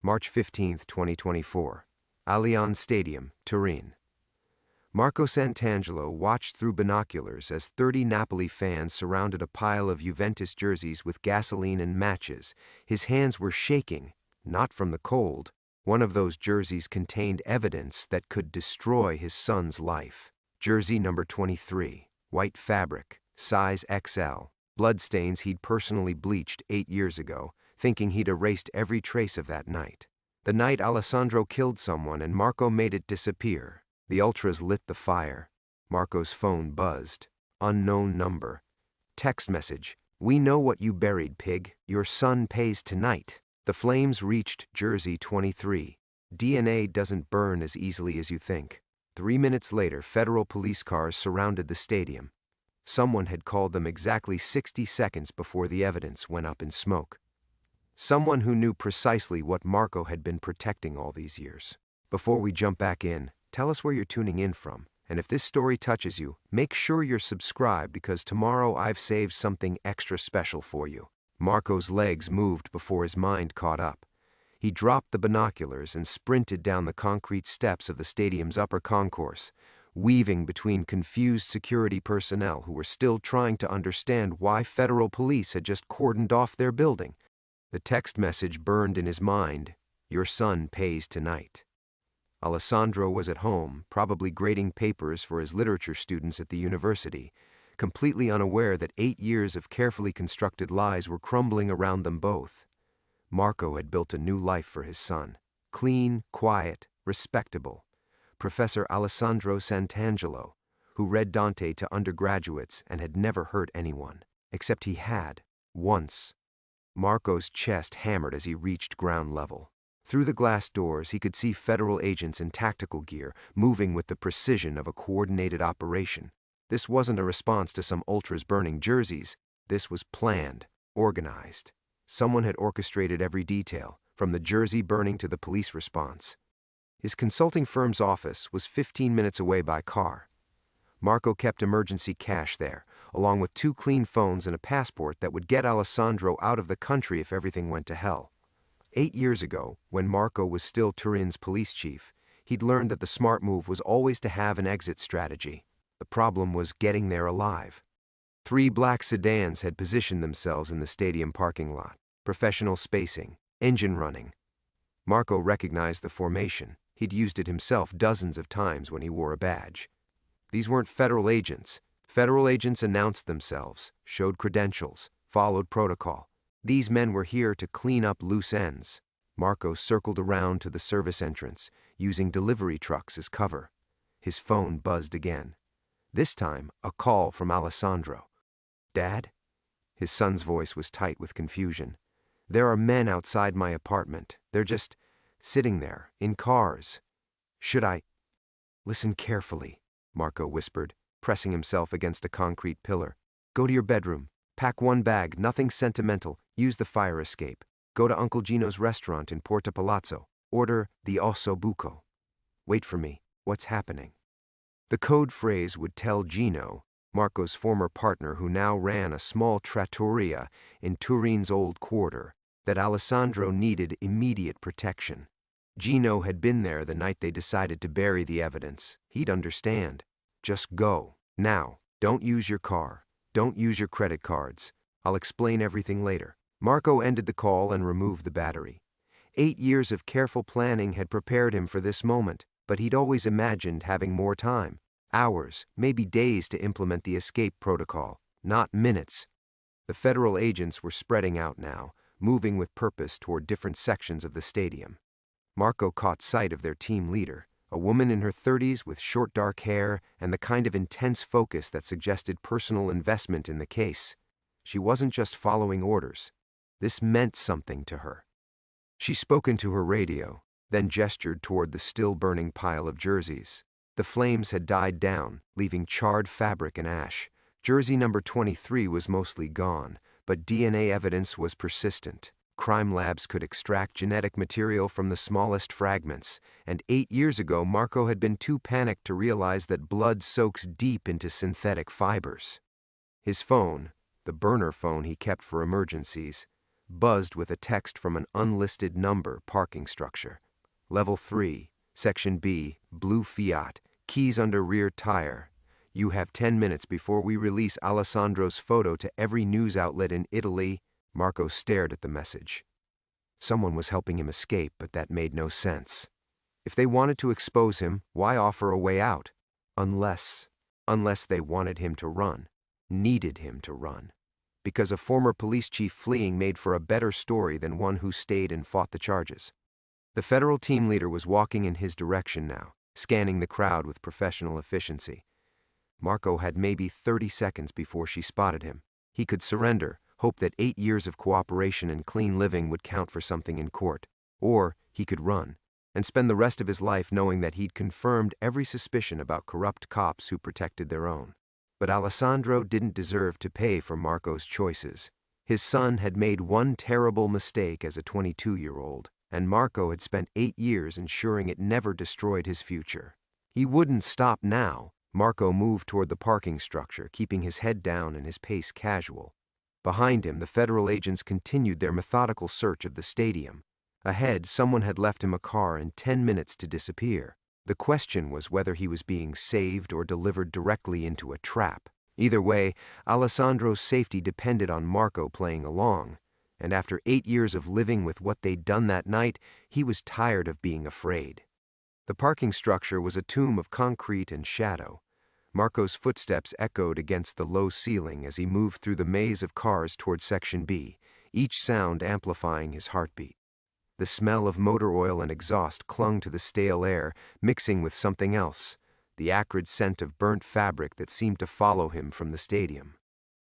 March 15, 2024. Allianz Stadium, Turin. Marco Santangelo watched through binoculars as 30 Napoli fans surrounded a pile of Juventus jerseys with gasoline and matches. His hands were shaking, not from the cold. One of those jerseys contained evidence that could destroy his son's life. Jersey number 23, white fabric, size XL, bloodstains he'd personally bleached 8 years ago, thinking he'd erased every trace of that night. The night Alessandro killed someone and Marco made it disappear. The ultras lit the fire. Marco's phone buzzed. Unknown number. Text message: "We know what you buried, pig. Your son pays tonight." The flames reached Jersey 23. DNA doesn't burn as easily as you think. 3 minutes later, federal police cars surrounded the stadium. Someone had called them exactly 60 seconds before the evidence went up in smoke. Someone who knew precisely what Marco had been protecting all these years. Before we jump back in, tell us where you're tuning in from, and if this story touches you, make sure you're subscribed because tomorrow I've saved something extra special for you. Marco's legs moved before his mind caught up. He dropped the binoculars and sprinted down the concrete steps of the stadium's upper concourse, weaving between confused security personnel who were still trying to understand why federal police had just cordoned off their building. The text message burned in his mind: "Your son pays tonight." Alessandro was at home, probably grading papers for his literature students at the university, completely unaware that 8 years of carefully constructed lies were crumbling around them both. Marco had built a new life for his son. Clean, quiet, respectable. Professor Alessandro Santangelo, who read Dante to undergraduates and had never hurt anyone, except he had, once. Marco's chest hammered as he reached ground level. Through the glass doors, he could see federal agents in tactical gear, moving with the precision of a coordinated operation. This wasn't a response to some ultras burning jerseys. This was planned, organized. Someone had orchestrated every detail, from the jersey burning to the police response. His consulting firm's office was 15 minutes away by car. Marco kept emergency cash there, along with 2 clean phones and a passport that would get Alessandro out of the country if everything went to hell. 8 years ago, when Marco was still Turin's police chief, he'd learned that the smart move was always to have an exit strategy. The problem was getting there alive. 3 black sedans had positioned themselves in the stadium parking lot. Professional spacing, engine running. Marco recognized the formation. He'd used it himself dozens of times when he wore a badge. These weren't federal agents. Federal agents announced themselves, showed credentials, followed protocol. These men were here to clean up loose ends. Marco circled around to the service entrance, using delivery trucks as cover. His phone buzzed again. This time, a call from Alessandro. "Dad?" His son's voice was tight with confusion. "There are men outside my apartment. They're just sitting there, in cars. Should I—" "Listen carefully," Marco whispered, pressing himself against a concrete pillar. "Go to your bedroom. Pack 1 bag, nothing sentimental. Use the fire escape. Go to Uncle Gino's restaurant in Porta Palazzo. Order the osso buco. Wait for me. What's happening?" The code phrase would tell Gino, Marco's former partner who now ran a small trattoria in Turin's old quarter, that Alessandro needed immediate protection. Gino had been there the night they decided to bury the evidence. He'd understand. Just go. Now, don't use your car. Don't use your credit cards. I'll explain everything later. Marco ended the call and removed the battery. 8 years of careful planning had prepared him for this moment, but he'd always imagined having more time. Hours, maybe days to implement the escape protocol, not minutes. The federal agents were spreading out now, moving with purpose toward different sections of the stadium. Marco caught sight of their team leader, a woman in her 30s with short dark hair and the kind of intense focus that suggested personal investment in the case. She wasn't just following orders. This meant something to her. She spoke into her radio, then gestured toward the still-burning pile of jerseys. The flames had died down, leaving charred fabric and ash. Jersey number 23 was mostly gone, but DNA evidence was persistent. Crime labs could extract genetic material from the smallest fragments, and 8 years ago Marco had been too panicked to realize that blood soaks deep into synthetic fibers. His phone, the burner phone he kept for emergencies, buzzed with a text from an unlisted number parking structure. Level 3, Section B, blue Fiat, keys under rear tire. You have 10 minutes before we release Alessandro's photo to every news outlet in Italy. Marco stared at the message. Someone was helping him escape, but that made no sense. If they wanted to expose him, why offer a way out? Unless they wanted him to run, needed him to run. Because a former police chief fleeing made for a better story than one who stayed and fought the charges. The federal team leader was walking in his direction now, scanning the crowd with professional efficiency. Marco had maybe 30 seconds before she spotted him. He could surrender, hope that 8 years of cooperation and clean living would count for something in court. Or he could run, and spend the rest of his life knowing that he'd confirmed every suspicion about corrupt cops who protected their own. But Alessandro didn't deserve to pay for Marco's choices. His son had made one terrible mistake as a 22-year-old, and Marco had spent 8 years ensuring it never destroyed his future. He wouldn't stop now. Marco moved toward the parking structure, keeping his head down and his pace casual. Behind him, the federal agents continued their methodical search of the stadium. Ahead, someone had left him a car in 10 minutes to disappear. The question was whether he was being saved or delivered directly into a trap. Either way, Alessandro's safety depended on Marco playing along, and after 8 years of living with what they'd done that night, he was tired of being afraid. The parking structure was a tomb of concrete and shadow. Marco's footsteps echoed against the low ceiling as he moved through the maze of cars toward Section B, each sound amplifying his heartbeat. The smell of motor oil and exhaust clung to the stale air, mixing with something else, the acrid scent of burnt fabric that seemed to follow him from the stadium.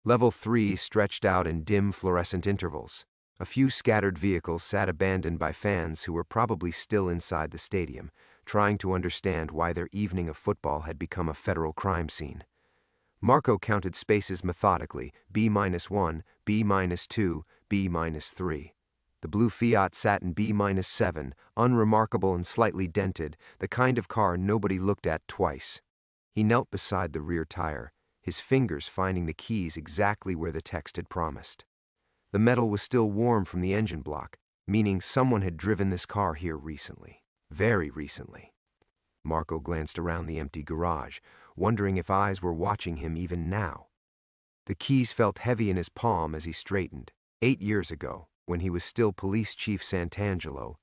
Level 3 stretched out in dim fluorescent intervals. A few scattered vehicles sat abandoned by fans who were probably still inside the stadium, trying to understand why their evening of football had become a federal crime scene. Marco counted spaces methodically, B-1, B-2, B-3. The blue Fiat sat in B-7, unremarkable and slightly dented, the kind of car nobody looked at twice. He knelt beside the rear tire, his fingers finding the keys exactly where the text had promised. The metal was still warm from the engine block, meaning someone had driven this car here recently. Very recently. Marco glanced around the empty garage, wondering if eyes were watching him even now. The keys felt heavy in his palm as he straightened. 8 years ago, when he was still Police Chief Santangelo,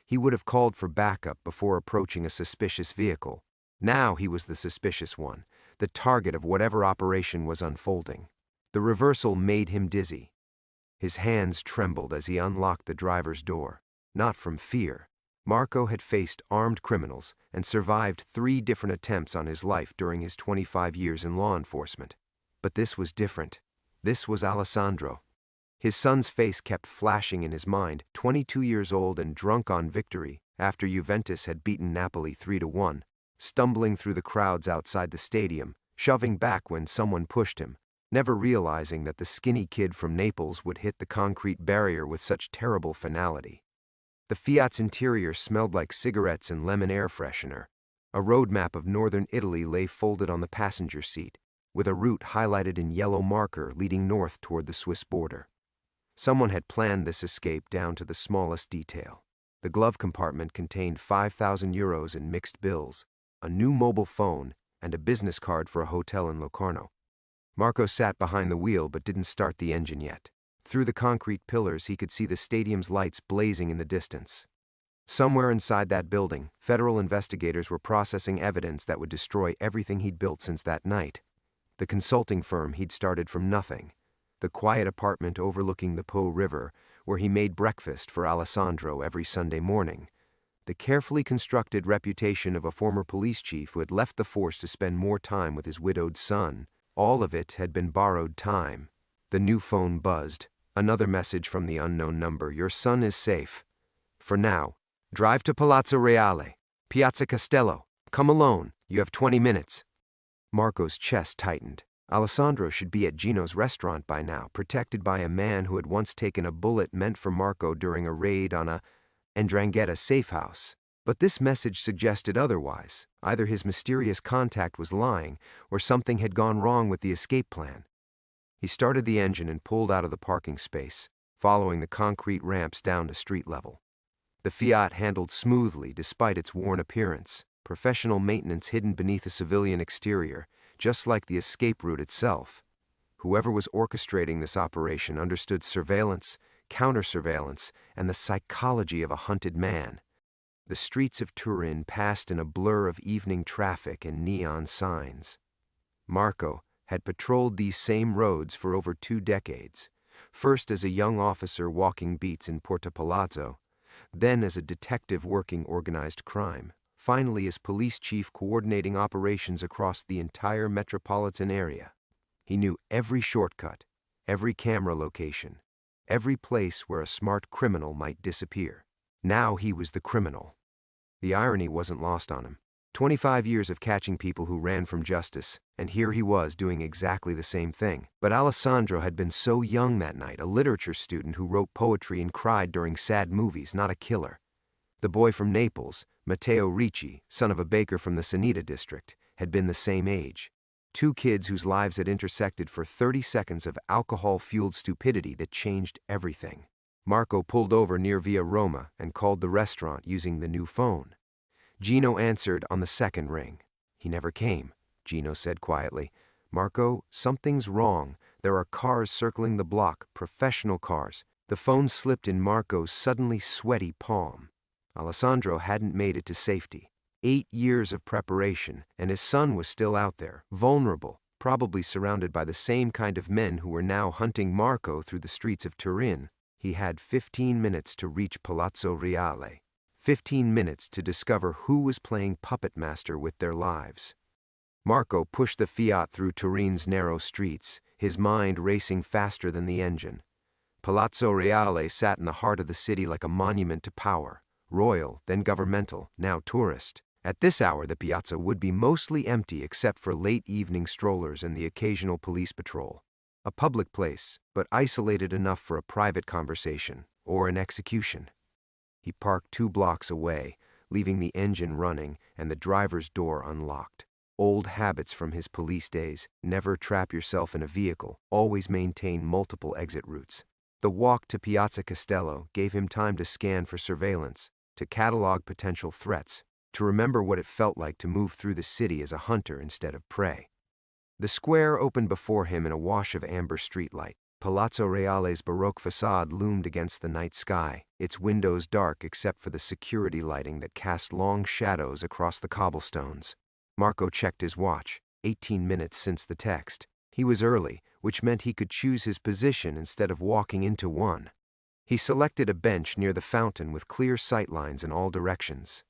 he would have called for backup before approaching a suspicious vehicle. Now he was the suspicious one, the target of whatever operation was unfolding. The reversal made him dizzy. His hands trembled as he unlocked the driver's door. Not from fear. Marco had faced armed criminals and survived 3 different attempts on his life during his 25 years in law enforcement. But this was different. This was Alessandro. His son's face kept flashing in his mind, 22 years old and drunk on victory after Juventus had beaten Napoli 3-1, stumbling through the crowds outside the stadium, shoving back when someone pushed him, never realizing that the skinny kid from Naples would hit the concrete barrier with such terrible finality. The Fiat's interior smelled like cigarettes and lemon air freshener. A road map of northern Italy lay folded on the passenger seat, with a route highlighted in yellow marker leading north toward the Swiss border. Someone had planned this escape down to the smallest detail. The glove compartment contained 5,000 euros in mixed bills, a new mobile phone, and a business card for a hotel in Locarno. Marco sat behind the wheel but didn't start the engine yet. Through the concrete pillars, he could see the stadium's lights blazing in the distance. Somewhere inside that building, federal investigators were processing evidence that would destroy everything he'd built since that night. The consulting firm he'd started from nothing. The quiet apartment overlooking the Po River, where he made breakfast for Alessandro every Sunday morning. The carefully constructed reputation of a former police chief who had left the force to spend more time with his widowed son. All of it had been borrowed time. The new phone buzzed. Another message from the unknown number. Your son is safe. For now. Drive to Palazzo Reale, Piazza Castello. Come alone. You have 20 minutes. Marco's chest tightened. Alessandro should be at Gino's restaurant by now, protected by a man who had once taken a bullet meant for Marco during a raid on a 'Ndrangheta safe house. But this message suggested otherwise. Either his mysterious contact was lying, or something had gone wrong with the escape plan. He started the engine and pulled out of the parking space, following the concrete ramps down to street level. The Fiat handled smoothly despite its worn appearance, professional maintenance hidden beneath a civilian exterior, just like the escape route itself. Whoever was orchestrating this operation understood surveillance, counter-surveillance, and the psychology of a hunted man. The streets of Turin passed in a blur of evening traffic and neon signs. Marco had patrolled these same roads for over 2 decades, first as a young officer walking beats in Porta Palazzo, then as a detective working organized crime, finally as police chief coordinating operations across the entire metropolitan area. He knew every shortcut, every camera location, every place where a smart criminal might disappear. Now he was the criminal. The irony wasn't lost on him. 25 years of catching people who ran from justice, and here he was doing exactly the same thing. But Alessandro had been so young that night, a literature student who wrote poetry and cried during sad movies, not a killer. The boy from Naples, Matteo Ricci, son of a baker from the Sanita district, had been the same age. 2 kids whose lives had intersected for 30 seconds of alcohol-fueled stupidity that changed everything. Marco pulled over near Via Roma and called the restaurant using the new phone. Gino answered on the second ring. He never came, Gino said quietly. Marco, something's wrong. There are cars circling the block, professional cars. The phone slipped in Marco's suddenly sweaty palm. Alessandro hadn't made it to safety. 8 years of preparation, and his son was still out there, vulnerable, probably surrounded by the same kind of men who were now hunting Marco through the streets of Turin. He had 15 minutes to reach Palazzo Reale. 15 minutes to discover who was playing puppet master with their lives. Marco pushed the Fiat through Turin's narrow streets, his mind racing faster than the engine. Palazzo Reale sat in the heart of the city like a monument to power, royal, then governmental, now tourist. At this hour, the piazza would be mostly empty except for late evening strollers and the occasional police patrol. A public place, but isolated enough for a private conversation or an execution. He parked 2 blocks away, leaving the engine running and the driver's door unlocked. Old habits from his police days: never trap yourself in a vehicle, always maintain multiple exit routes. The walk to Piazza Castello gave him time to scan for surveillance, to catalog potential threats, to remember what it felt like to move through the city as a hunter instead of prey. The square opened before him in a wash of amber streetlight. Palazzo Reale's Baroque facade loomed against the night sky, its windows dark except for the security lighting that cast long shadows across the cobblestones. Marco checked his watch, 18 minutes since the text. He was early, which meant he could choose his position instead of walking into one. He selected a bench near the fountain with clear sightlines in all directions.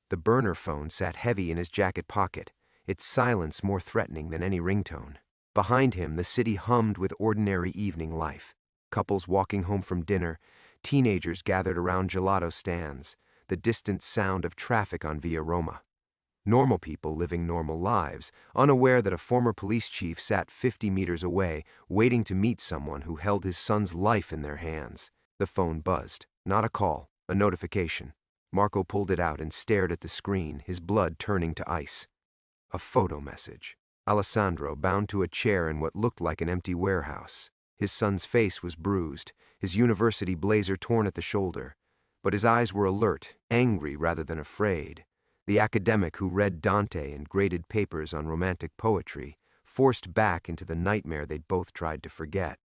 The burner phone sat heavy in his jacket pocket, its silence more threatening than any ringtone. Behind him, the city hummed with ordinary evening life. Couples walking home from dinner, teenagers gathered around gelato stands, the distant sound of traffic on Via Roma. Normal people living normal lives, unaware that a former police chief sat 50 meters away, waiting to meet someone who held his son's life in their hands. The phone buzzed. Not a call, a notification. Marco pulled it out and stared at the screen, his blood turning to ice. A photo message. Alessandro bound to a chair in what looked like an empty warehouse. His son's face was bruised, his university blazer torn at the shoulder. But his eyes were alert, angry rather than afraid. The academic who read Dante and graded papers on romantic poetry, forced back into the nightmare they'd both tried to forget.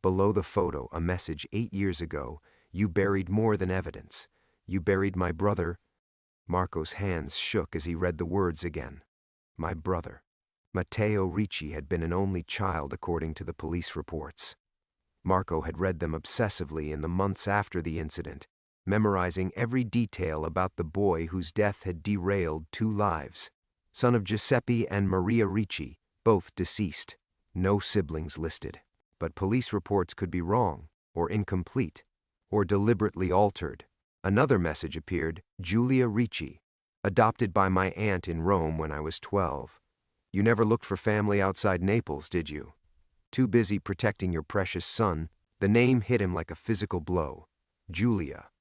Below the photo, a message 8 years ago: "You buried more than evidence. You buried my brother." Marco's hands shook as he read the words again. My brother. Matteo Ricci had been an only child according to the police reports. Marco had read them obsessively in the months after the incident, memorizing every detail about the boy whose death had derailed 2 lives. Son of Giuseppe and Maria Ricci, both deceased. No siblings listed. But police reports could be wrong, or incomplete, or deliberately altered. Another message appeared: Giulia Ricci, adopted by my aunt in Rome when I was 12. You never looked for family outside Naples, did you? Too busy protecting your precious son. The name hit him like a physical blow. Giulia.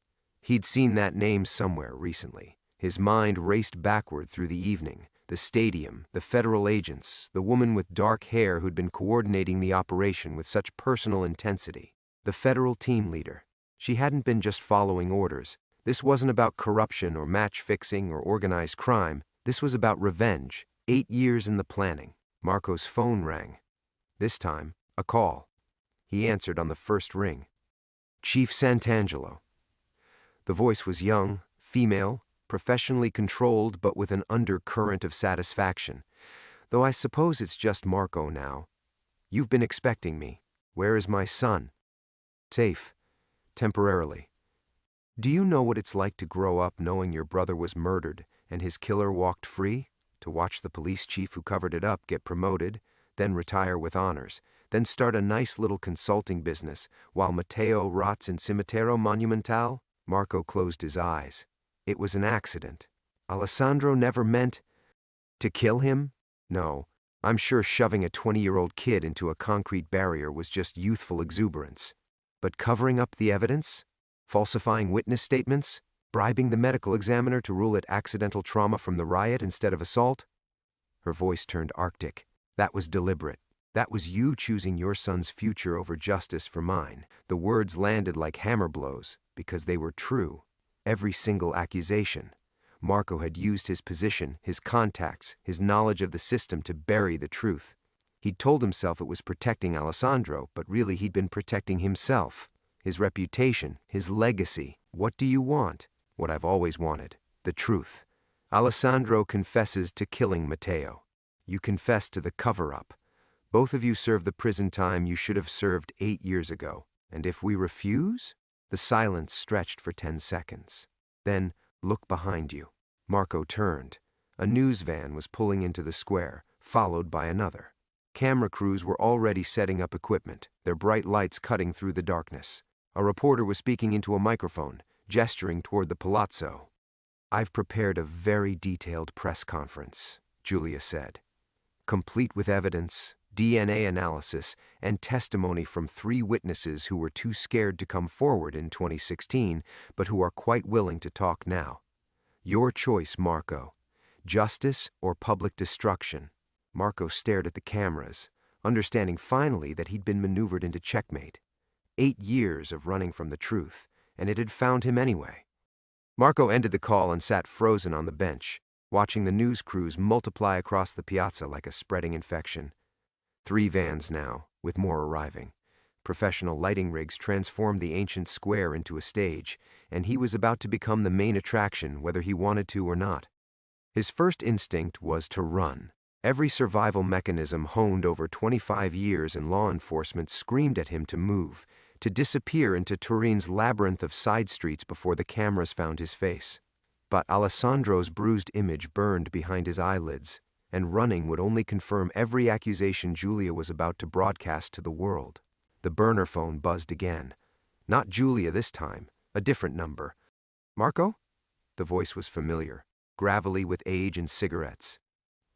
He'd seen that name somewhere recently. His mind raced backward through the evening. The stadium, the federal agents, the woman with dark hair who'd been coordinating the operation with such personal intensity. the federal team leader. She hadn't been just following orders. This wasn't about corruption or match fixing or organized crime. This was about revenge. 8 years in the planning. Marco's phone rang. This time, a call. He answered on the first ring. Chief Santangelo. The voice was young, female, professionally controlled but with an undercurrent of satisfaction. Though I suppose it's just Marco now. You've been expecting me. Where is my son? Safe. Temporarily. Do you know what it's like to grow up knowing your brother was murdered and his killer walked free? To watch the police chief who covered it up get promoted, then retire with honors, then start a nice little consulting business while Matteo rots in Cimitero Monumental? Marco closed his eyes. It was an accident. Alessandro never meant to kill him? No, I'm sure shoving a 20-year-old kid into a concrete barrier was just youthful exuberance. But covering up the evidence? Falsifying witness statements? Bribing the medical examiner to rule it accidental trauma from the riot instead of assault? Her voice turned arctic. That was deliberate. That was you choosing your son's future over justice for mine. The words landed like hammer blows because they were true. Every single accusation. Marco had used his position, his contacts, his knowledge of the system to bury the truth. He'd told himself it was protecting Alessandro, but really he'd been protecting himself, his reputation, his legacy. What do you want? What I've always wanted, the truth. Alessandro confesses to killing Matteo. You confess to the cover-up. Both of you serve the prison time you should have served 8 years ago. And if we refuse? The silence stretched for 10 seconds. Then, look behind you. Marco turned. A news van was pulling into the square, followed by another. Camera crews were already setting up equipment, their bright lights cutting through the darkness. A reporter was speaking into a microphone, gesturing toward the palazzo. I've prepared a very detailed press conference, Julia said. Complete with evidence, DNA analysis, and testimony from 3 witnesses who were too scared to come forward in 2016, but who are quite willing to talk now. Your choice, Marco. Justice or public destruction? Marco stared at the cameras, understanding finally that he'd been maneuvered into checkmate. 8 years of running from the truth, and it had found him anyway. Marco ended the call and sat frozen on the bench, watching the news crews multiply across the piazza like a spreading infection. 3 vans now, with more arriving. Professional lighting rigs transformed the ancient square into a stage, and he was about to become the main attraction whether he wanted to or not. His first instinct was to run. Every survival mechanism honed over 25 years in law enforcement screamed at him to move, to disappear into Turin's labyrinth of side streets before the cameras found his face. But Alessandro's bruised image burned behind his eyelids, and running would only confirm every accusation Julia was about to broadcast to the world. The burner phone buzzed again. Not Julia this time, a different number. Marco? The voice was familiar, gravelly with age and cigarettes.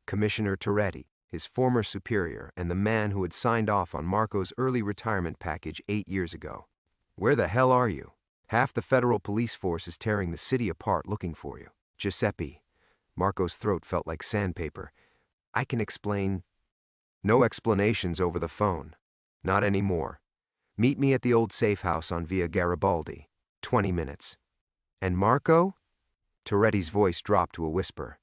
Commissioner Toretti, his former superior and the man who had signed off on Marco's early retirement package 8 years ago. Where the hell are you? Half the federal police force is tearing the city apart looking for you. Giuseppe. Marco's throat felt like sandpaper. I can explain. No explanations over the phone. Not anymore. Meet me at the old safe house on Via Garibaldi. 20 minutes. And Marco? Toretti's voice dropped to a whisper.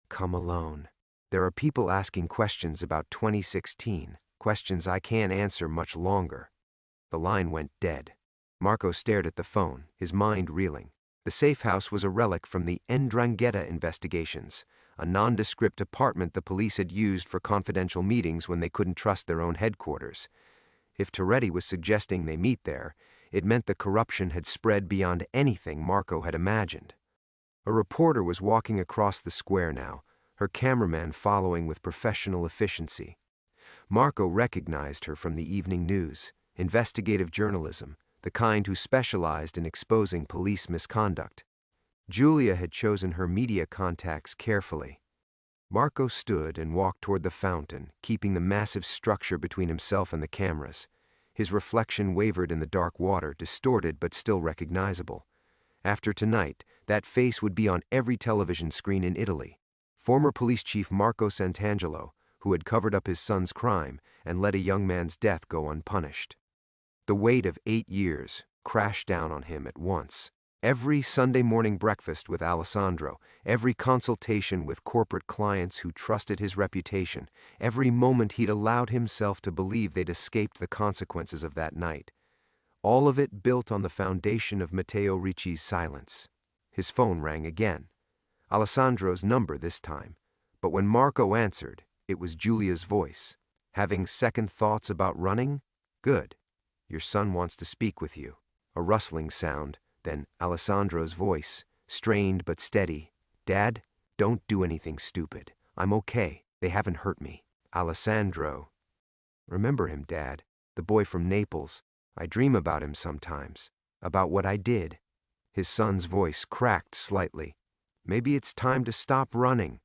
Come alone. There are people asking questions about 2016, questions I can't answer much longer. The line went dead. Marco stared at the phone, his mind reeling. The safe house was a relic from the 'Ndrangheta investigations, a nondescript apartment the police had used for confidential meetings when they couldn't trust their own headquarters. If Toretti was suggesting they meet there, it meant the corruption had spread beyond anything Marco had imagined. A reporter was walking across the square now, her cameraman following with professional efficiency. Marco recognized her from the evening news, investigative journalism, the kind who specialized in exposing police misconduct. Julia had chosen her media contacts carefully. Marco stood and walked toward the fountain, keeping the massive structure between himself and the cameras. His reflection wavered in the dark water, distorted but still recognizable. After tonight, that face would be on every television screen in Italy. Former police chief Marco Santangelo, who had covered up his son's crime and let a young man's death go unpunished. The weight of 8 years crashed down on him at once. Every Sunday morning breakfast with Alessandro, every consultation with corporate clients who trusted his reputation, every moment he'd allowed himself to believe they'd escaped the consequences of that night. All of it built on the foundation of Matteo Ricci's silence. His phone rang again. Alessandro's number this time. But when Marco answered, it was Giulia's voice. Having second thoughts about running? Good. Your son wants to speak with you. A rustling sound, then Alessandro's voice, strained but steady. Dad, don't do anything stupid. I'm okay. They haven't hurt me. Alessandro. Remember him, Dad, the boy from Naples. I dream about him sometimes, about what I did. His son's voice cracked slightly. Maybe it's time to stop running.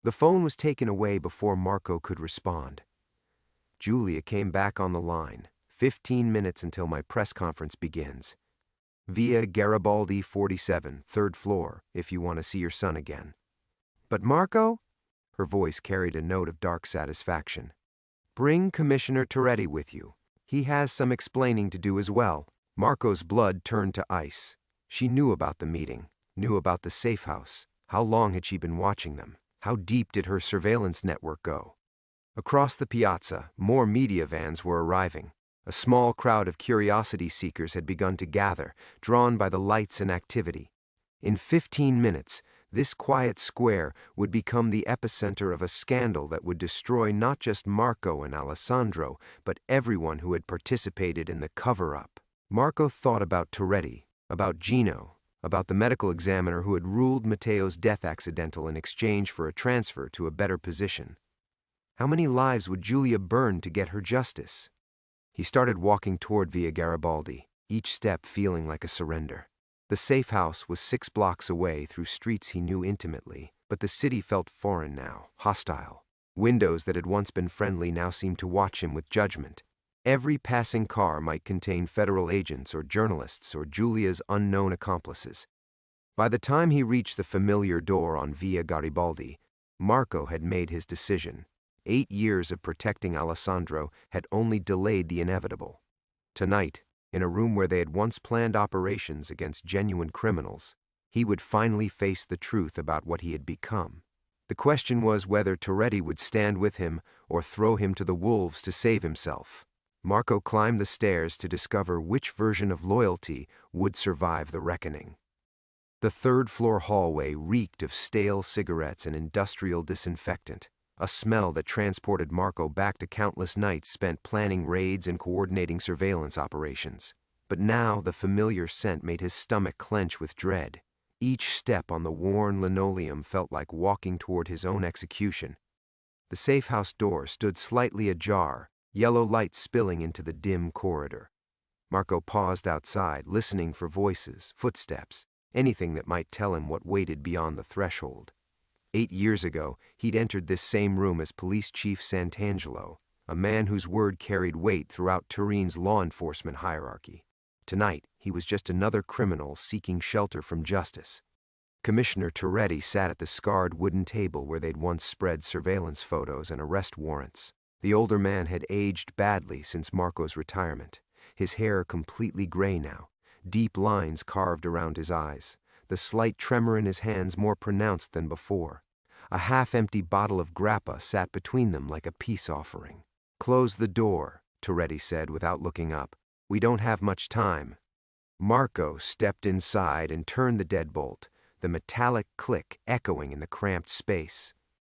The phone was taken away before Marco could respond. Giulia came back on the line. 15 minutes until my press conference begins. Via Garibaldi 47, 3rd floor, if you want to see your son again. But Marco? Her voice carried a note of dark satisfaction. Bring Commissioner Toretti with you. He has some explaining to do as well. Marco's blood turned to ice. She knew about the meeting, knew about the safe house. How long had she been watching them? How deep did her surveillance network go? Across the piazza, more media vans were arriving. A small crowd of curiosity seekers had begun to gather, drawn by the lights and activity. In 15 minutes, this quiet square would become the epicenter of a scandal that would destroy not just Marco and Alessandro, but everyone who had participated in the cover-up. Marco thought about Toretti, about Gino, about the medical examiner who had ruled Matteo's death accidental in exchange for a transfer to a better position. How many lives would Giulia burn to get her justice? He started walking toward Via Garibaldi, each step feeling like a surrender. The safe house was 6 blocks away through streets he knew intimately, but the city felt foreign now, hostile. Windows that had once been friendly now seemed to watch him with judgment. Every passing car might contain federal agents or journalists or Giulia's unknown accomplices. By the time he reached the familiar door on Via Garibaldi, Marco had made his decision. 8 years of protecting Alessandro had only delayed the inevitable. Tonight, in a room where they had once planned operations against genuine criminals, he would finally face the truth about what he had become. The question was whether Toretti would stand with him or throw him to the wolves to save himself. Marco climbed the stairs to discover which version of loyalty would survive the reckoning. The 3rd-floor hallway reeked of stale cigarettes and industrial disinfectant, a smell that transported Marco back to countless nights spent planning raids and coordinating surveillance operations. But now the familiar scent made his stomach clench with dread. Each step on the worn linoleum felt like walking toward his own execution. The safe house door stood slightly ajar, yellow light spilling into the dim corridor. Marco paused outside, listening for voices, footsteps, anything that might tell him what waited beyond the threshold. 8 years ago, he'd entered this same room as Police Chief Sant'Angelo, a man whose word carried weight throughout Turin's law enforcement hierarchy. Tonight, he was just another criminal seeking shelter from justice. Commissioner Toretti sat at the scarred wooden table where they'd once spread surveillance photos and arrest warrants. The older man had aged badly since Marco's retirement, his hair completely gray now, deep lines carved around his eyes, the slight tremor in his hands more pronounced than before. A half-empty bottle of grappa sat between them like a peace offering. "Close the door," Toretti said without looking up. "We don't have much time." Marco stepped inside and turned the deadbolt, the metallic click echoing in the cramped space.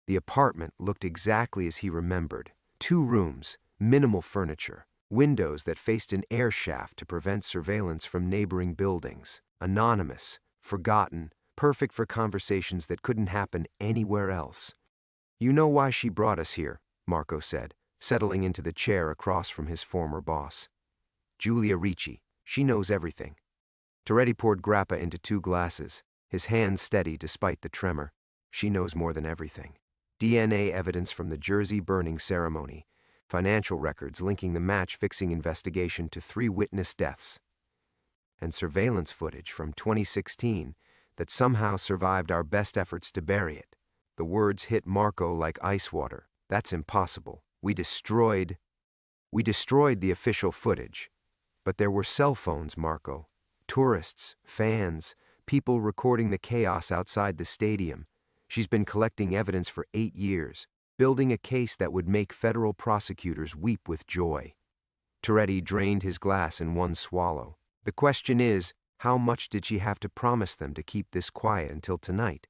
The apartment looked exactly as he remembered. 2 rooms, minimal furniture, windows that faced an air shaft to prevent surveillance from neighboring buildings. Anonymous, forgotten, perfect for conversations that couldn't happen anywhere else. "You know why she brought us here," Marco said, settling into the chair across from his former boss. "Giulia Ricci. She knows everything." Toretti poured grappa into 2 glasses, his hands steady despite the tremor. "She knows more than everything. DNA evidence from the Jersey burning ceremony, financial records linking the match-fixing investigation to 3 witness deaths, and surveillance footage from 2016 that somehow survived our best efforts to bury it." The words hit Marco like ice water. "That's impossible. We destroyed the official footage." But there were cell phones, Marco. Tourists, fans, people recording the chaos outside the stadium. She's been collecting evidence for 8 years, building a case that would make federal prosecutors weep with joy. Toretti drained his glass in one swallow. The question is, how much did she have to promise them to keep this quiet until tonight?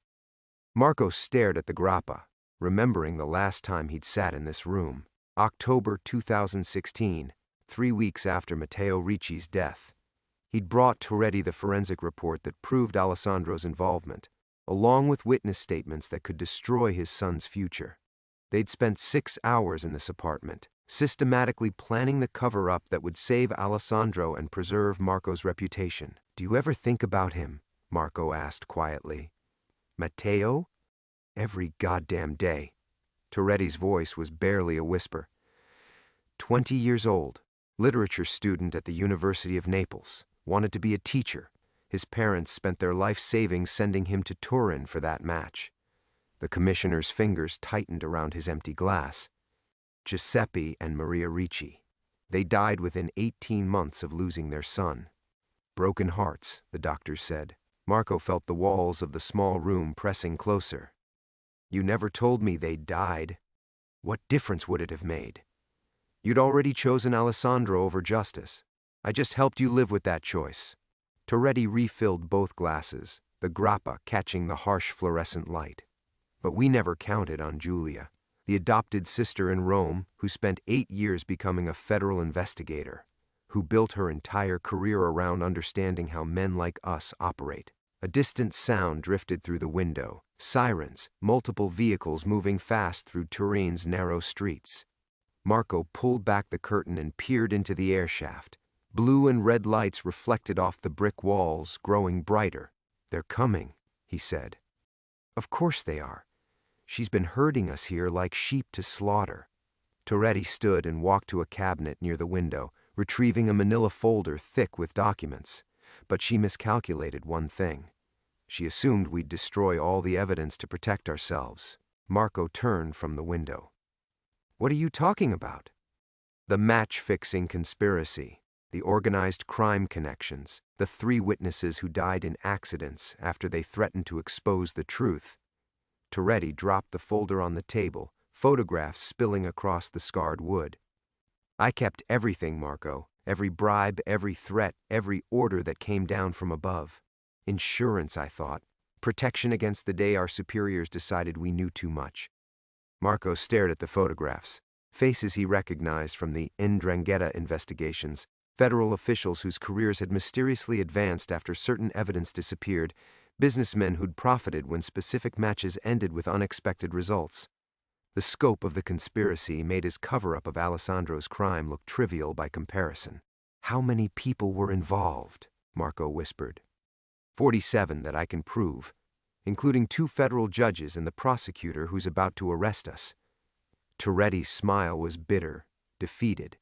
Marco stared at the grappa, remembering the last time he'd sat in this room. October 2016, 3 weeks after Matteo Ricci's death. He'd brought Toretti the forensic report that proved Alessandro's involvement, along with witness statements that could destroy his son's future. They'd spent 6 hours in this apartment, systematically planning the cover-up that would save Alessandro and preserve Marco's reputation. "Do you ever think about him?" Marco asked quietly. "Matteo?" "Every goddamn day." Toretti's voice was barely a whisper. 20 years old, literature student at the University of Naples, wanted to be a teacher. His parents spent their life savings sending him to Turin for that match. The commissioner's fingers tightened around his empty glass. Giuseppe and Maria Ricci. They died within 18 months of losing their son. Broken hearts, the doctors said. Marco felt the walls of the small room pressing closer. "You never told me they died. What difference would it have made? You'd already chosen Alessandro over justice. I just helped you live with that choice." Toretti refilled both glasses, the grappa catching the harsh fluorescent light. "But we never counted on Giulia, the adopted sister in Rome who spent 8 years becoming a federal investigator, who built her entire career around understanding how men like us operate." A distant sound drifted through the window. Sirens, multiple vehicles moving fast through Turin's narrow streets. Marco pulled back the curtain and peered into the air shaft. Blue and red lights reflected off the brick walls, growing brighter. "They're coming," he said. "Of course they are. She's been herding us here like sheep to slaughter." Toretti stood and walked to a cabinet near the window, retrieving a manila folder thick with documents. But she miscalculated one thing. She assumed we'd destroy all the evidence to protect ourselves. Marco turned from the window. "What are you talking about?" "The match-fixing conspiracy, the organized crime connections, the 3 witnesses who died in accidents after they threatened to expose the truth." Toretti dropped the folder on the table, photographs spilling across the scarred wood. "I kept everything, Marco. Every bribe, every threat, every order that came down from above. Insurance, I thought. Protection against the day our superiors decided we knew too much." Marco stared at the photographs, faces he recognized from the 'Ndrangheta investigations, federal officials whose careers had mysteriously advanced after certain evidence disappeared, businessmen who'd profited when specific matches ended with unexpected results. The scope of the conspiracy made his cover-up of Alessandro's crime look trivial by comparison. "How many people were involved?" Marco whispered. 47 that I can prove, including 2 federal judges and the prosecutor who's about to arrest us." Toretti's smile was bitter, defeated.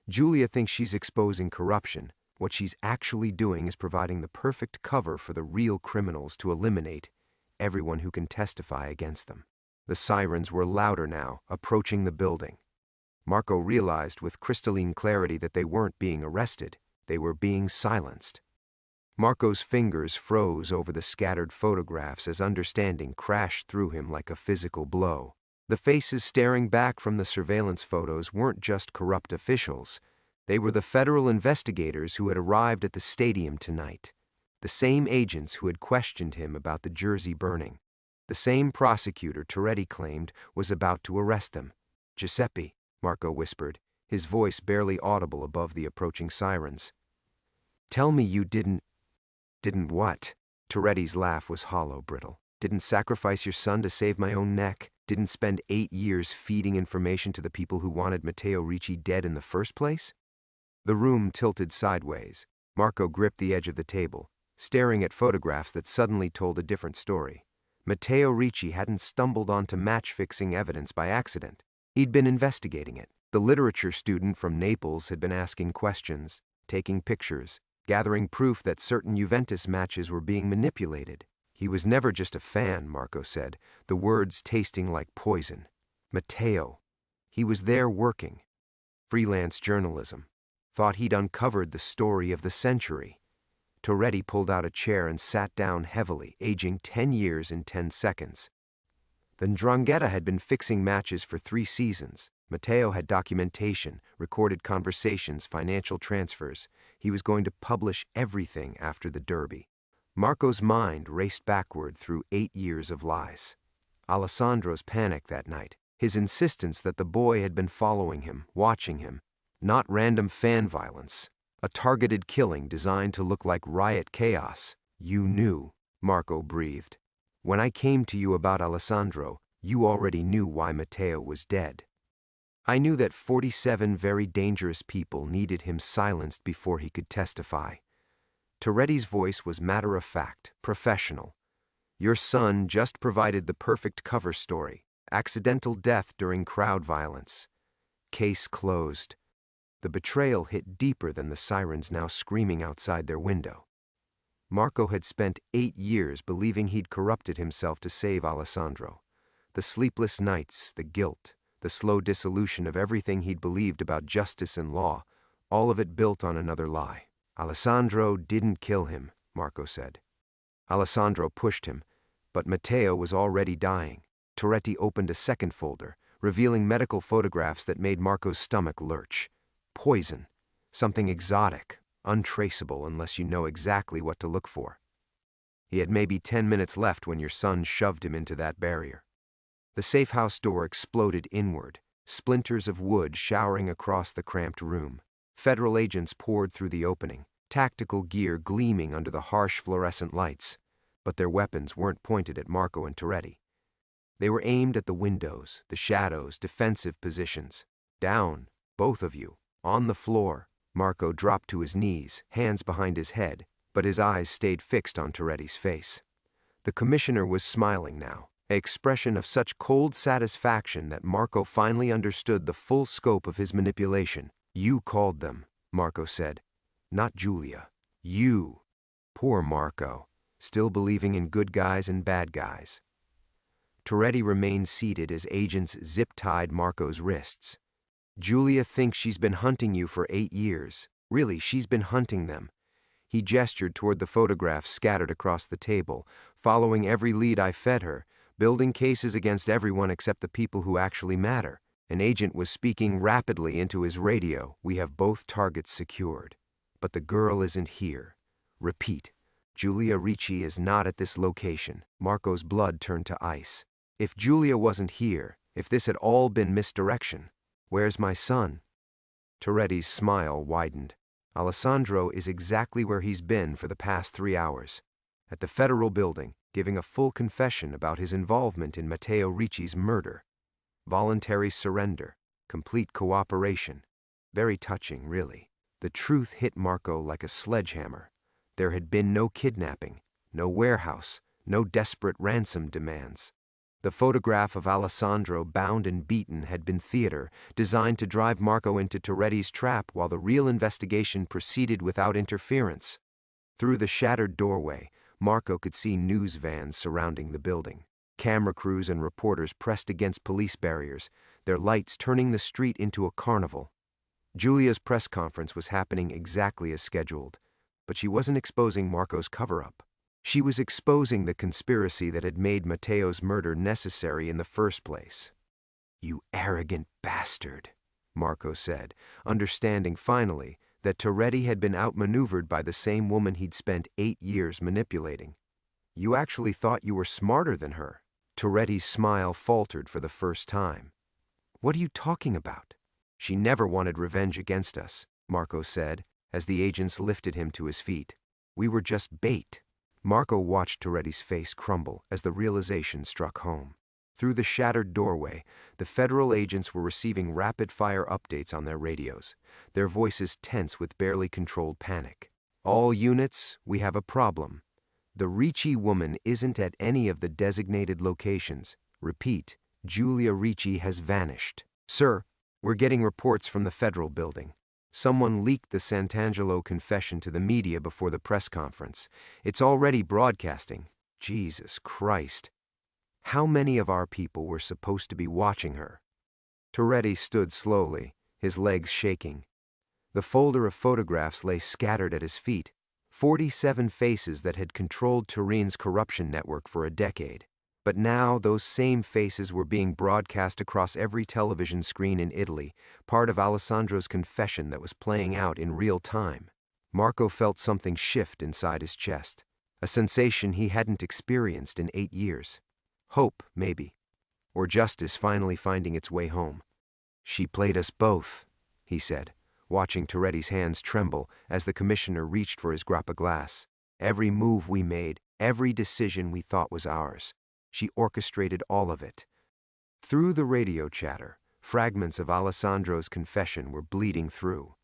"Giulia thinks she's exposing corruption. What she's actually doing is providing the perfect cover for the real criminals to eliminate everyone who can testify against them." The sirens were louder now, approaching the building. Marco realized with crystalline clarity that they weren't being arrested, they were being silenced. Marco's fingers froze over the scattered photographs as understanding crashed through him like a physical blow. The faces staring back from the surveillance photos weren't just corrupt officials. They were the federal investigators who had arrived at the stadium tonight. The same agents who had questioned him about the jersey burning. The same prosecutor Toretti claimed was about to arrest them. "Giuseppe," Marco whispered, his voice barely audible above the approaching sirens. "Tell me you didn't what?" Toretti's laugh was hollow, brittle. "Didn't sacrifice your son to save my own neck? Didn't spend 8 years feeding information to the people who wanted Matteo Ricci dead in the first place?" The room tilted sideways. Marco gripped the edge of the table, staring at photographs that suddenly told a different story. Matteo Ricci hadn't stumbled onto match-fixing evidence by accident. He'd been investigating it. The literature student from Naples had been asking questions, taking pictures, gathering proof that certain Juventus matches were being manipulated. He was never just a fan, Marco said, the words tasting like poison. Matteo. He was there working. Freelance journalism. thought he'd uncovered the story of the century. Torretti pulled out a chair and sat down heavily, aging 10 years in 10 seconds. The 'Ndrangheta had been fixing matches for 3 seasons. Matteo had documentation, recorded conversations, financial transfers. He was going to publish everything after the derby. Marco's mind raced backward through 8 years of lies. Alessandro's panic that night, his insistence that the boy had been following him, watching him. Not random fan violence, a targeted killing designed to look like riot chaos. You knew, Marco breathed. When I came to you about Alessandro, you already knew why Matteo was dead. I knew that 47 very dangerous people needed him silenced before he could testify. Torretti's voice was matter-of-fact, professional. Your son just provided the perfect cover story. Accidental death during crowd violence. Case closed. The betrayal hit deeper than the sirens now screaming outside their window. Marco had spent 8 years believing he'd corrupted himself to save Alessandro. The sleepless nights, the guilt, the slow dissolution of everything he'd believed about justice and law, all of it built on another lie. Alessandro didn't kill him, Marco said. Alessandro pushed him, but Matteo was already dying. Torretti opened a second folder, revealing medical photographs that made Marco's stomach lurch. Poison, something exotic, untraceable unless you know exactly what to look for. He had maybe 10 minutes left when your son shoved him into that barrier. The safe house door exploded inward, splinters of wood showering across the cramped room. Federal agents poured through the opening, tactical gear gleaming under the harsh fluorescent lights, but their weapons weren't pointed at Marco and Torretti. They were aimed at the windows, the shadows, defensive positions. Down, both of you, on the floor. Marco dropped to his knees, hands behind his head, but his eyes stayed fixed on Torretti's face. The commissioner was smiling now, an expression of such cold satisfaction that Marco finally understood the full scope of his manipulation. You called them, Marco said. Not Julia. You. Poor Marco, still believing in good guys and bad guys. Torretti remained seated as agents zip-tied Marco's wrists. Julia thinks she's been hunting you for 8 years. Really, she's been hunting them. He gestured toward the photographs scattered across the table, following every lead I fed her, building cases against everyone except the people who actually matter. An agent was speaking rapidly into his radio. We have both targets secured. But the girl isn't here. Repeat, Julia Ricci is not at this location. Marco's blood turned to ice. If Julia wasn't here, if this had all been misdirection, where's my son? Torretti's smile widened. Alessandro is exactly where he's been for the past 3 hours. At the federal building, giving a full confession about his involvement in Matteo Ricci's murder. Voluntary surrender, complete cooperation. Very touching, really. The truth hit Marco like a sledgehammer. There had been no kidnapping, no warehouse, no desperate ransom demands. The photograph of Alessandro bound and beaten had been theater, designed to drive Marco into Torretti's trap while the real investigation proceeded without interference. Through the shattered doorway, Marco could see news vans surrounding the building. Camera crews and reporters pressed against police barriers, their lights turning the street into a carnival. Julia's press conference was happening exactly as scheduled, but she wasn't exposing Marco's cover-up. She was exposing the conspiracy that had made Matteo's murder necessary in the first place. You arrogant bastard, Marco said, understanding finally that Torretti had been outmaneuvered by the same woman he'd spent 8 years manipulating. You actually thought you were smarter than her. Torretti's smile faltered for the first time. What are you talking about? She never wanted revenge against us, Marco said, as the agents lifted him to his feet. We were just bait. Marco watched Torretti's face crumble as the realization struck home. Through the shattered doorway, the federal agents were receiving rapid-fire updates on their radios, their voices tense with barely controlled panic. All units, we have a problem. The Ricci woman isn't at any of the designated locations. Repeat, Julia Ricci has vanished. Sir, we're getting reports from the federal building. Someone leaked the Sant'Angelo confession to the media before the press conference. It's already broadcasting. Jesus Christ. How many of our people were supposed to be watching her? Torretti stood slowly, his legs shaking. The folder of photographs lay scattered at his feet, 47 faces that had controlled Turin's corruption network for a decade. But now those same faces were being broadcast across every television screen in Italy, part of Alessandro's confession that was playing out in real time. Marco felt something shift inside his chest, a sensation he hadn't experienced in 8 years. Hope, maybe. Or justice finally finding its way home. "She played us both," he said, watching Toretti's hands tremble as the commissioner reached for his grappa glass. "Every move we made, every decision we thought was ours. She orchestrated all of it." Through the radio chatter, fragments of Alessandro's confession were bleeding through.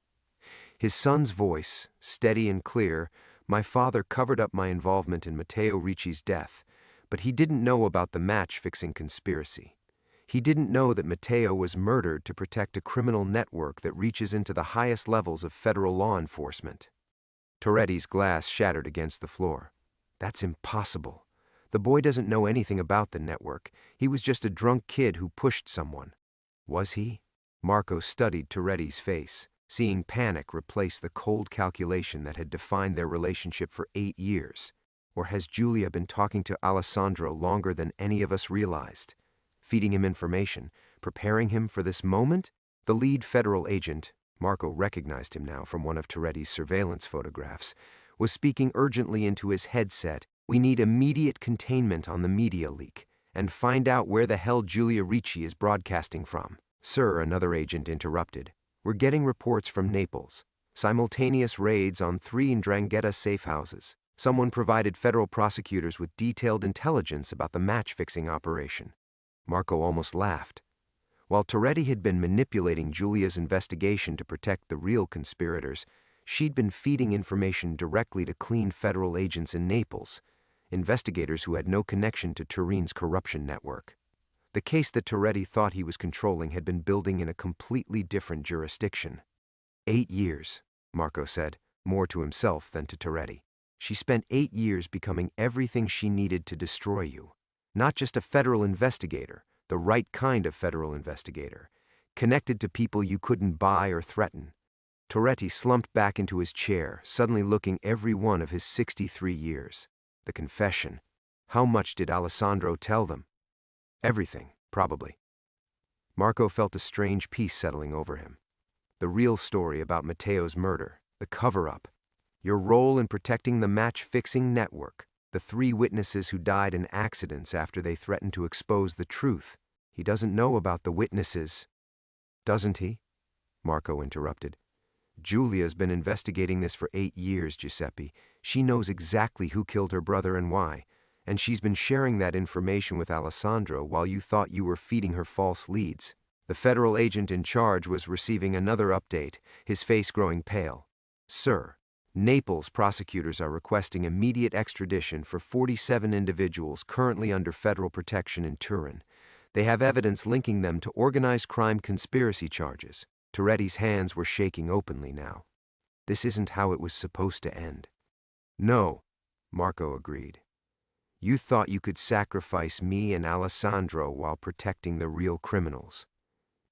His son's voice, steady and clear: "My father covered up my involvement in Matteo Ricci's death, but he didn't know about the match-fixing conspiracy. He didn't know that Matteo was murdered to protect a criminal network that reaches into the highest levels of federal law enforcement." Toretti's glass shattered against the floor. "That's impossible. The boy doesn't know anything about the network. He was just a drunk kid who pushed someone." Was he? Marco studied Toretti's face, seeing panic replace the cold calculation that had defined their relationship for 8 years. Or has Giulia been talking to Alessandro longer than any of us realized? Feeding him information, preparing him for this moment? The lead federal agent, Marco recognized him now from one of Toretti's surveillance photographs, was speaking urgently into his headset. "We need immediate containment on the media leak, and find out where the hell Giulia Ricci is broadcasting from." "Sir," another agent interrupted, "we're getting reports from Naples. Simultaneous raids on 3 Ndrangheta safe houses. Someone provided federal prosecutors with detailed intelligence about the match-fixing operation." Marco almost laughed. While Toretti had been manipulating Giulia's investigation to protect the real conspirators, she'd been feeding information directly to clean federal agents in Naples, investigators who had no connection to Turin's corruption network. The case that Toretti thought he was controlling had been building in a completely different jurisdiction. 8 years, Marco said, more to himself than to Toretti. "She spent 8 years becoming everything she needed to destroy you. Not just a federal investigator, the right kind of federal investigator, connected to people you couldn't buy or threaten." Toretti slumped back into his chair, suddenly looking every one of his 63 years. The confession. How much did Alessandro tell them? Everything, probably. Marco felt a strange peace settling over him. The real story about Matteo's murder, the cover-up, your role in protecting the match-fixing network, the 3 witnesses who died in accidents after they threatened to expose the truth. He doesn't know about the witnesses. "Doesn't he?" Marco interrupted. "Giulia's been investigating this for 8 years, Giuseppe. She knows exactly who killed her brother and why, and she's been sharing that information with Alessandro while you thought you were feeding her false leads." The federal agent in charge was receiving another update, his face growing pale. "Sir, Naples prosecutors are requesting immediate extradition for 47 individuals currently under federal protection in Turin. They have evidence linking them to organized crime conspiracy charges." Toretti's hands were shaking openly now. This isn't how it was supposed to end. "No," Marco agreed. "You thought you could sacrifice me and Alessandro while protecting the real criminals.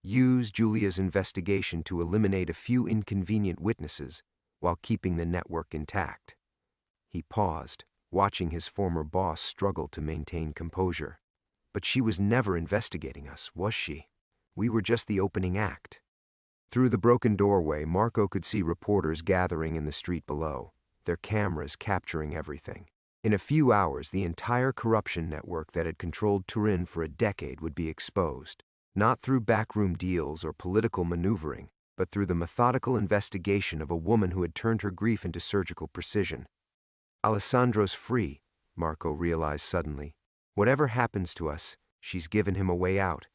Use Giulia's investigation to eliminate a few inconvenient witnesses while keeping the network intact." He paused, watching his former boss struggle to maintain composure. "But she was never investigating us, was she? We were just the opening act." Through the broken doorway, Marco could see reporters gathering in the street below, their cameras capturing everything. In a few hours, the entire corruption network that had controlled Turin for a decade would be exposed, not through backroom deals or political maneuvering, but through the methodical investigation of a woman who had turned her grief into surgical precision. "Alessandro's free," Marco realized suddenly. "Whatever happens to us, she's given him a way out.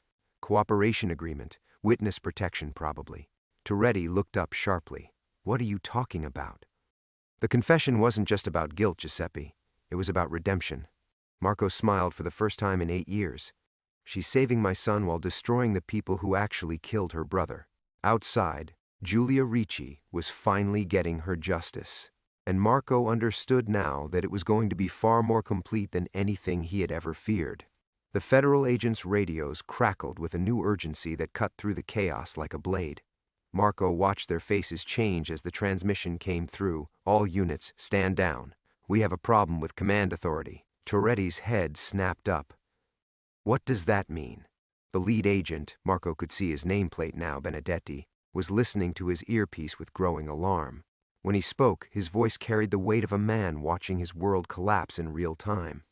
Cooperation agreement, witness protection probably." Toretti looked up sharply. "What are you talking about?" "The confession wasn't just about guilt, Giuseppe. It was about redemption." Marco smiled for the first time in 8 years. "She's saving my son while destroying the people who actually killed her brother." Outside, Giulia Ricci was finally getting her justice, and Marco understood now that it was going to be far more complete than anything he had ever feared. The federal agents' radios crackled with a new urgency that cut through the chaos like a blade. Marco watched their faces change as the transmission came through. All units, stand down. We have a problem with command authority. Toretti's head snapped up. What does that mean? The lead agent, Marco could see his nameplate now, Benedetti, was listening to his earpiece with growing alarm. When he spoke, his voice carried the weight of a man watching his world collapse in real time.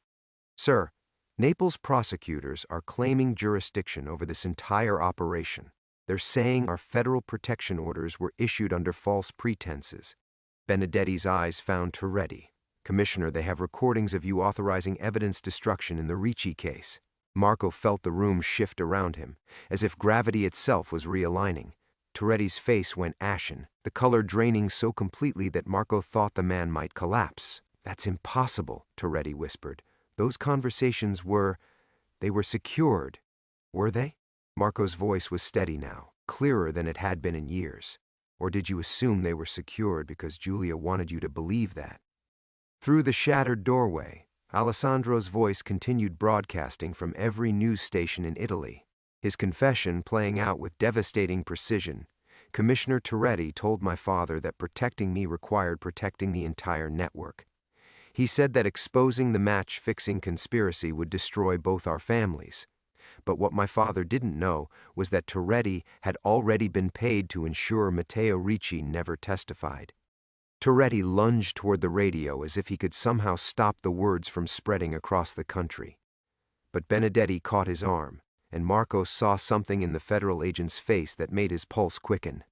Sir, Naples prosecutors are claiming jurisdiction over this entire operation. They're saying our federal protection orders were issued under false pretenses. Benedetti's eyes found Toretti. Commissioner, they have recordings of you authorizing evidence destruction in the Ricci case. Marco felt the room shift around him, as if gravity itself was realigning. Toretti's face went ashen, the color draining so completely that Marco thought the man might collapse. That's impossible, Toretti whispered. Those conversations they were secured. Were they? Marco's voice was steady now, clearer than it had been in years. Or did you assume they were secured because Julia wanted you to believe that? Through the shattered doorway, Alessandro's voice continued broadcasting from every news station in Italy. His confession playing out with devastating precision. Commissioner Toretti told my father that protecting me required protecting the entire network. He said that exposing the match-fixing conspiracy would destroy both our families. But what my father didn't know was that Toretti had already been paid to ensure Matteo Ricci never testified. Toretti lunged toward the radio as if he could somehow stop the words from spreading across the country. But Benedetti caught his arm, and Marco saw something in the federal agent's face that made his pulse quicken.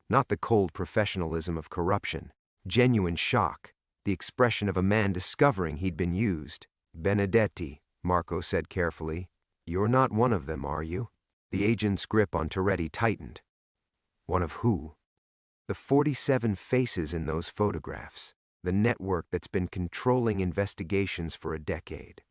Not the cold professionalism of corruption, genuine shock, the expression of a man discovering he'd been used. Benedetti, Marco said carefully, you're not one of them, are you? The agent's grip on Toretti tightened. One of who? The 47 faces in those photographs, the network that's been controlling investigations for a decade.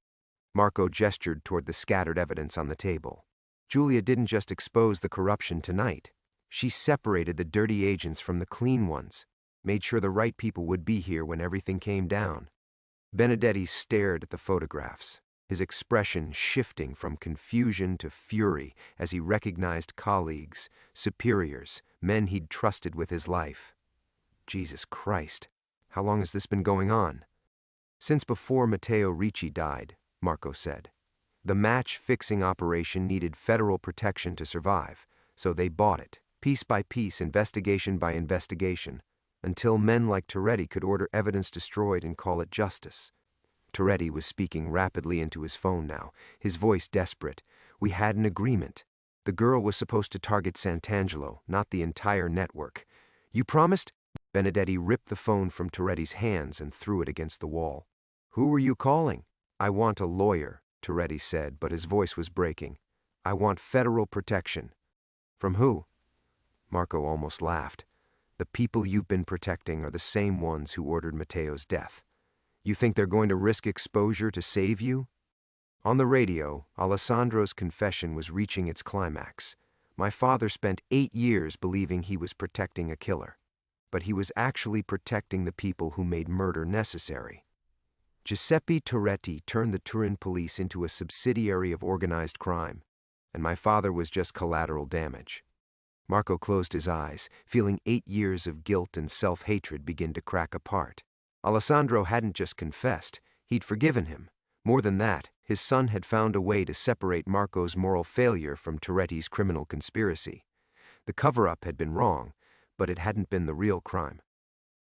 Marco gestured toward the scattered evidence on the table. Julia didn't just expose the corruption tonight. She separated the dirty agents from the clean ones, made sure the right people would be here when everything came down. Benedetti stared at the photographs, his expression shifting from confusion to fury as he recognized colleagues, superiors, men he'd trusted with his life. Jesus Christ, how long has this been going on? Since before Matteo Ricci died, Marco said. The match-fixing operation needed federal protection to survive, so they bought it, piece by piece, investigation by investigation, until men like Toretti could order evidence destroyed and call it justice. Toretti was speaking rapidly into his phone now, his voice desperate. We had an agreement. The girl was supposed to target Sant'Angelo, not the entire network. You promised? Benedetti ripped the phone from Toretti's hands and threw it against the wall. Who were you calling? I want a lawyer, Toretti said, but his voice was breaking. I want federal protection. From who? Marco almost laughed. The people you've been protecting are the same ones who ordered Matteo's death. You think they're going to risk exposure to save you? On the radio, Alessandro's confession was reaching its climax. My father spent 8 years believing he was protecting a killer, but he was actually protecting the people who made murder necessary. Giuseppe Toretti turned the Turin police into a subsidiary of organized crime, and my father was just collateral damage. Marco closed his eyes, feeling 8 years of guilt and self-hatred begin to crack apart. Alessandro hadn't just confessed, he'd forgiven him. More than that, his son had found a way to separate Marco's moral failure from Toretti's criminal conspiracy. The cover-up had been wrong, but it hadn't been the real crime.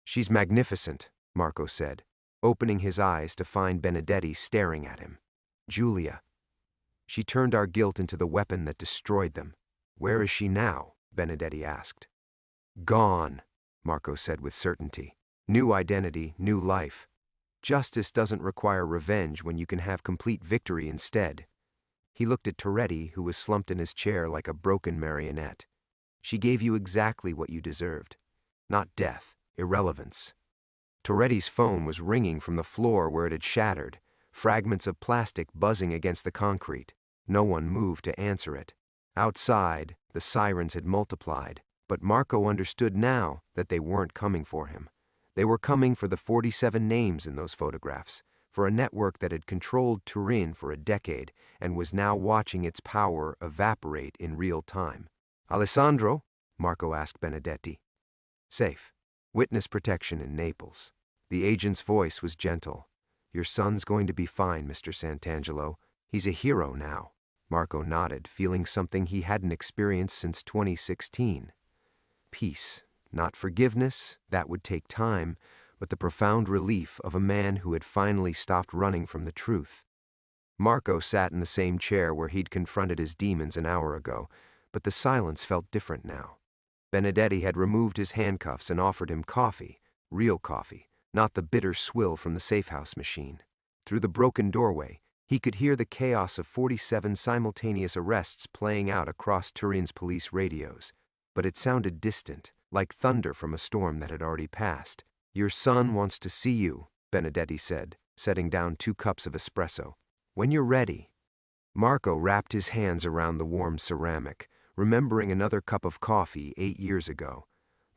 She's magnificent, Marco said, opening his eyes to find Benedetti staring at him. Julia. She turned our guilt into the weapon that destroyed them. Where is she now? Benedetti asked. Gone, Marco said with certainty. New identity, new life. Justice doesn't require revenge when you can have complete victory instead. He looked at Toretti, who was slumped in his chair like a broken marionette. She gave you exactly what you deserved. Not death, irrelevance. Toretti's phone was ringing from the floor where it had shattered, fragments of plastic buzzing against the concrete. No one moved to answer it. Outside, the sirens had multiplied, but Marco understood now that they weren't coming for him. They were coming for the 47 names in those photographs, for a network that had controlled Turin for a decade and was now watching its power evaporate in real time. Alessandro? Marco asked Benedetti. Safe. Witness protection in Naples. The agent's voice was gentle. Your son's going to be fine, Mr. Santangelo. He's a hero now. Marco nodded, feeling something he hadn't experienced since 2016. Peace, not forgiveness, that would take time, but the profound relief of a man who had finally stopped running from the truth. Marco sat in the same chair where he'd confronted his demons an hour ago, but the silence felt different now. Benedetti had removed his handcuffs and offered him coffee, real coffee, not the bitter swill from the safehouse machine. Through the broken doorway, he could hear the chaos of 47 simultaneous arrests playing out across Turin's police radios, but it sounded distant, like thunder from a storm that had already passed. Your son wants to see you, Benedetti said, setting down 2 cups of espresso. When you're ready. Marco wrapped his hands around the warm ceramic, remembering another cup of coffee 8 years ago,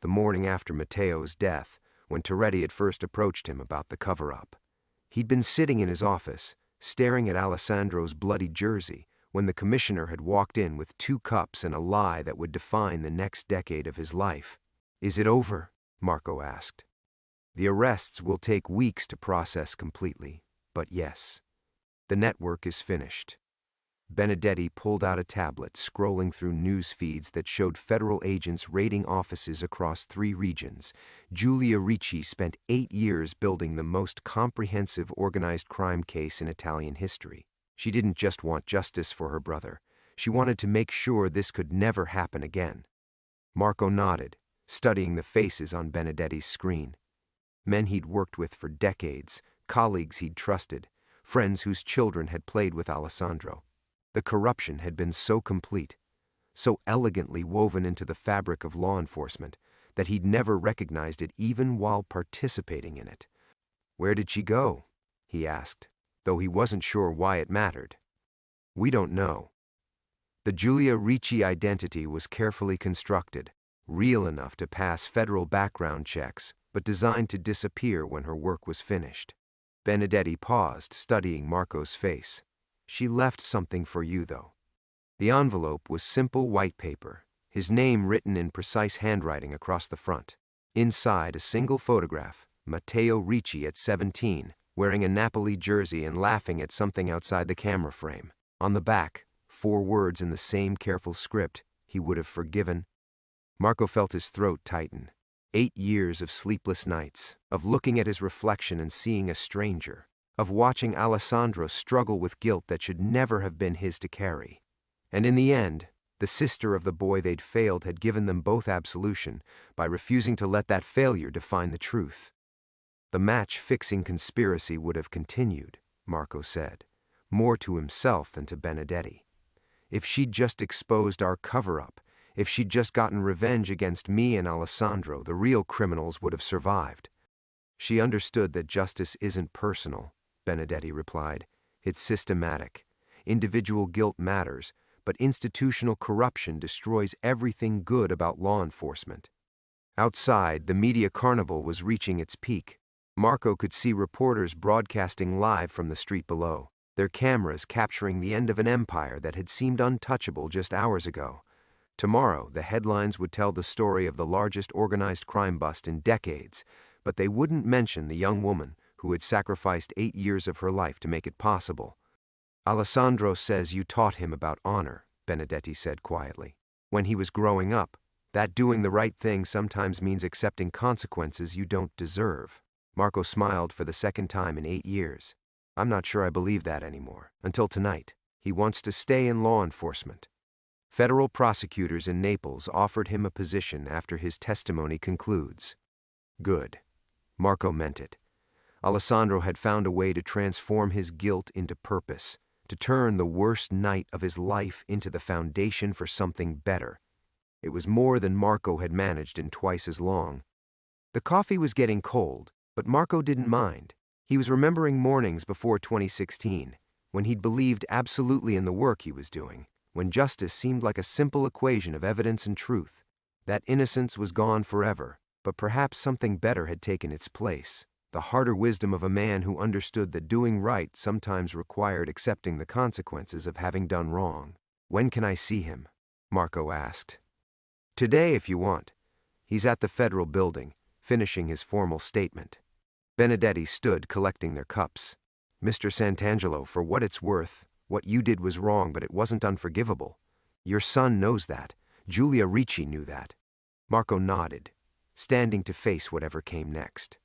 the morning after Matteo's death, when Toretti had first approached him about the cover-up. He'd been sitting in his office, staring at Alessandro's bloody jersey, when the commissioner had walked in with 2 cups and a lie that would define the next decade of his life. Is it over? Marco asked. The arrests will take weeks to process completely, but yes. The network is finished. Benedetti pulled out a tablet, scrolling through news feeds that showed federal agents raiding offices across 3 regions. Giulia Ricci spent 8 years building the most comprehensive organized crime case in Italian history. She didn't just want justice for her brother. She wanted to make sure this could never happen again. Marco nodded, studying the faces on Benedetti's screen. Men he'd worked with for decades, colleagues he'd trusted, friends whose children had played with Alessandro. The corruption had been so complete, so elegantly woven into the fabric of law enforcement, that he'd never recognized it even while participating in it. Where did she go? He asked, though he wasn't sure why it mattered. We don't know. The Giulia Ricci identity was carefully constructed, real enough to pass federal background checks, but designed to disappear when her work was finished. Benedetti paused, studying Marco's face. She left something for you, though. The envelope was simple white paper, his name written in precise handwriting across the front. Inside, a single photograph, Matteo Ricci at 17, wearing a Napoli jersey and laughing at something outside the camera frame. On the back, 4 words in the same careful script, he would have forgiven. Marco felt his throat tighten. 8 years of sleepless nights, of looking at his reflection and seeing a stranger, of watching Alessandro struggle with guilt that should never have been his to carry. And in the end, the sister of the boy they'd failed had given them both absolution by refusing to let that failure define the truth. The match-fixing conspiracy would have continued, Marco said, more to himself than to Benedetti. If she'd just exposed our cover-up, if she'd just gotten revenge against me and Alessandro, the real criminals would have survived. She understood that justice isn't personal, Benedetti replied. It's systematic. Individual guilt matters, but institutional corruption destroys everything good about law enforcement. Outside, the media carnival was reaching its peak. Marco could see reporters broadcasting live from the street below, their cameras capturing the end of an empire that had seemed untouchable just hours ago. Tomorrow, the headlines would tell the story of the largest organized crime bust in decades, but they wouldn't mention the young woman who had sacrificed 8 years of her life to make it possible. Alessandro says you taught him about honor, Benedetti said quietly. When he was growing up, that doing the right thing sometimes means accepting consequences you don't deserve. Marco smiled for the second time in 8 years. I'm not sure I believe that anymore. Until tonight. He wants to stay in law enforcement. Federal prosecutors in Naples offered him a position after his testimony concludes. Good. Marco meant it. Alessandro had found a way to transform his guilt into purpose, to turn the worst night of his life into the foundation for something better. It was more than Marco had managed in twice as long. The coffee was getting cold, but Marco didn't mind. He was remembering mornings before 2016, when he'd believed absolutely in the work he was doing, when justice seemed like a simple equation of evidence and truth. That innocence was gone forever, but perhaps something better had taken its place. The harder wisdom of a man who understood that doing right sometimes required accepting the consequences of having done wrong. When can I see him? Marco asked. Today, if you want. He's at the federal building, finishing his formal statement. Benedetti stood collecting their cups. Mr. Santangelo, for what it's worth, what you did was wrong, but it wasn't unforgivable. Your son knows that. Giulia Ricci knew that. Marco nodded, standing to face whatever came next.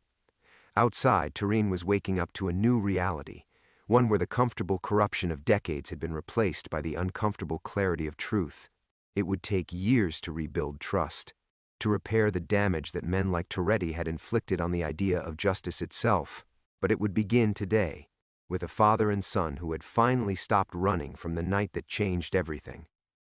Outside, Turin was waking up to a new reality, one where the comfortable corruption of decades had been replaced by the uncomfortable clarity of truth. It would take years to rebuild trust, to repair the damage that men like Toretti had inflicted on the idea of justice itself, but it would begin today, with a father and son who had finally stopped running from the night that changed everything.